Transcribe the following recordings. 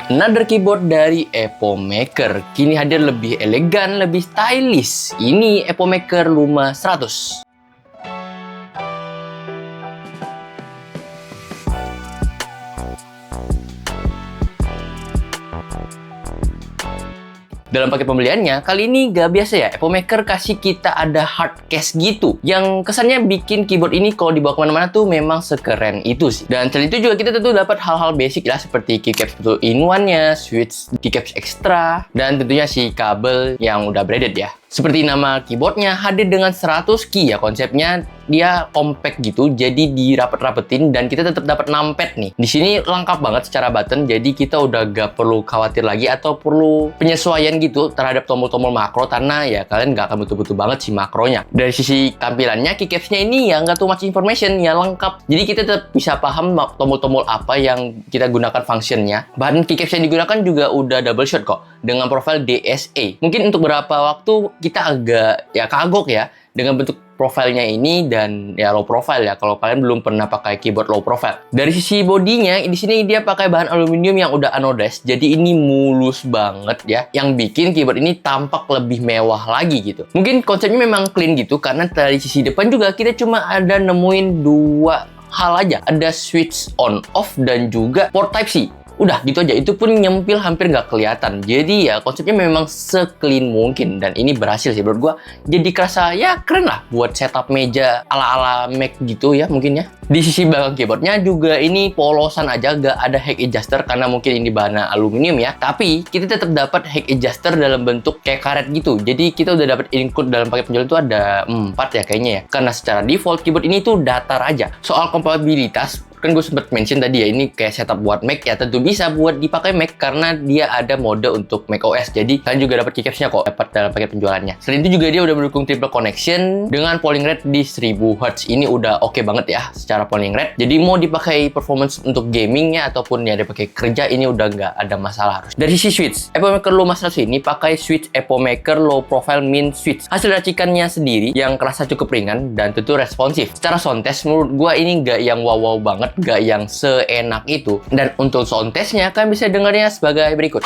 Another keyboard dari Epomaker. Kini hadir lebih elegan, lebih stylish. Ini Epomaker Luma 100. Dalam paket pembeliannya, kali ini gak biasa ya, Epomaker kasih kita ada hard case gitu. Yang kesannya bikin keyboard ini kalau dibawa kemana-mana tuh memang sekeren itu sih. Dan selain itu juga kita tentu dapat hal-hal basic ya, seperti keycaps 2-in-1-nya, switch keycaps ekstra, dan tentunya si kabel yang udah braided ya. Seperti nama keyboardnya, hadir dengan 100 key ya konsepnya. Dia compact gitu, jadi dirapet-rapetin dan kita tetap dapat numpad nih. Di sini lengkap banget secara button, jadi kita udah gak perlu khawatir lagi atau perlu penyesuaian gitu terhadap tombol-tombol makro, karena ya kalian gak akan butuh-butuh banget si makronya. Dari sisi tampilannya, keycapsnya ini ya nggak too much information, ya lengkap. Jadi kita tetap bisa paham tombol-tombol apa yang kita gunakan functionnya. Bahan keycaps yang digunakan juga udah double shot kok, dengan profil DSA. Mungkin untuk beberapa waktu kita agak ya kagok ya dengan bentuk profilnya ini, dan ya low profile ya kalau kalian belum pernah pakai keyboard low profile. Dari sisi bodinya, di sini dia pakai bahan aluminium yang udah anodized, jadi ini mulus banget ya, yang bikin keyboard ini tampak lebih mewah lagi gitu. Mungkin konsepnya memang clean gitu, karena dari sisi depan juga kita cuma ada nemuin dua hal aja, ada switch on off dan juga port type C. Udah gitu aja, itu pun nyempil hampir nggak kelihatan. Jadi ya konsepnya memang se-clean mungkin, dan ini berhasil sih menurut gua. Jadi kerasa ya keren lah buat setup meja ala-ala Mac gitu ya mungkin ya. Di sisi belakang keyboardnya juga ini polosan aja, gak ada height adjuster karena mungkin ini bahan aluminium ya. Tapi kita tetap dapat height adjuster dalam bentuk kayak karet gitu. Jadi kita udah dapat include dalam paket penjualan itu ada 4 ya kayaknya ya. Karena secara default keyboard ini tuh datar aja. Soal kompatibilitas, kan gue sempat mention tadi ya, ini kayak setup buat Mac ya, tentu bisa buat dipakai Mac karena dia ada mode untuk macOS. Jadi kalian juga dapat keycapsnya kok, dapat dalam paket penjualannya. Selain itu juga dia udah mendukung triple connection dengan polling rate di 1000 Hz. Ini udah oke banget ya secara polling rate. Jadi mau dipakai performance untuk gamingnya ataupun ya dipakai kerja, ini udah nggak ada masalah harus. Dari sisi switch, Epomaker Luma 100 ini pakai switch Epomaker Low Profile Min Switch. Hasil racikannya sendiri yang kerasa cukup ringan dan tentu responsif. Secara sound test menurut gua ini nggak yang wow-wow banget, gak yang seenak itu. Dan untuk sound testnya kalian bisa dengarnya sebagai berikut.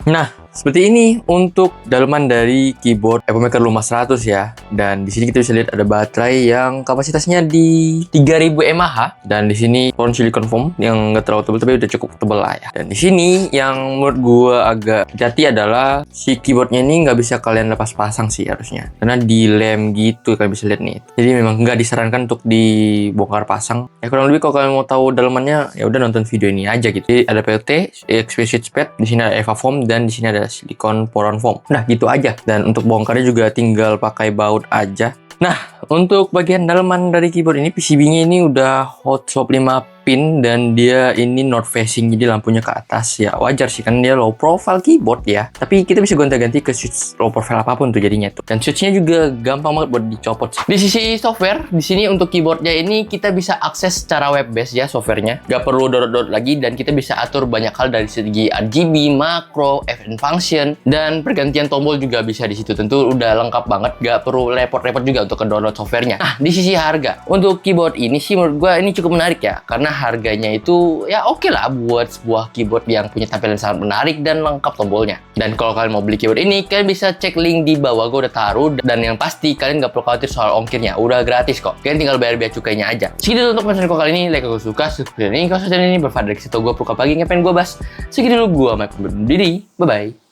Nah, seperti ini untuk dalaman dari keyboard Epomaker Luma 100 ya. Dan di sini kita bisa lihat ada baterai yang kapasitasnya di 3000 mAh, dan di sini poron silicon foam yang nggak terlalu tebal tapi udah cukup tebal lah ya. Dan di sini yang menurut gua agak jati adalah si keyboardnya ini nggak bisa kalian lepas pasang sih harusnya, karena di lem gitu kalian bisa lihat nih. Jadi memang nggak disarankan untuk dibongkar pasang. Ya kurang lebih kalau kalian mau tahu dalamannya ya udah nonton video ini aja gitu. Jadi ada PLT, exquisite pad, di sini ada EVA foam, dan di sini ada silikon poron foam. Nah, gitu aja. Dan untuk bongkarnya juga tinggal pakai baut aja. Nah, untuk bagian dalaman dari keyboard ini, PCB-nya ini udah hot swap 5 pin, dan dia ini north facing, jadi lampunya ke atas. Ya wajar sih kan dia low profile keyboard ya. Tapi kita bisa gonta-ganti ke switch low profile apapun tuh jadinya tuh. Dan switchnya juga gampang banget buat dicopot. Di sisi software, di sini untuk keyboardnya ini kita bisa akses secara web based ya softwarenya. Gak perlu download lagi, dan kita bisa atur banyak hal dari segi RGB, makro, FN function, dan pergantian tombol juga bisa di situ. Tentu udah lengkap banget, gak perlu repot-repot juga untuk download softwarenya. Nah, di sisi harga, untuk keyboard ini sih menurut gue ini cukup menarik ya, karena harganya itu ya oke lah buat sebuah keyboard yang punya tampilan sangat menarik dan lengkap tombolnya. Dan kalau kalian mau beli keyboard ini, kalian bisa cek link di bawah, gue udah taruh. Dan yang pasti kalian nggak perlu khawatir soal ongkirnya, udah gratis kok. Kalian tinggal bayar bea cukainya aja. Segitu untuk konten kali ini. Like kalau suka, subscribe ini kalau channel ini berfaedah. Dari situ gue perlu lagi ngapain gue bahas. Segitu dulu, gue Mike berdiri. Bye bye.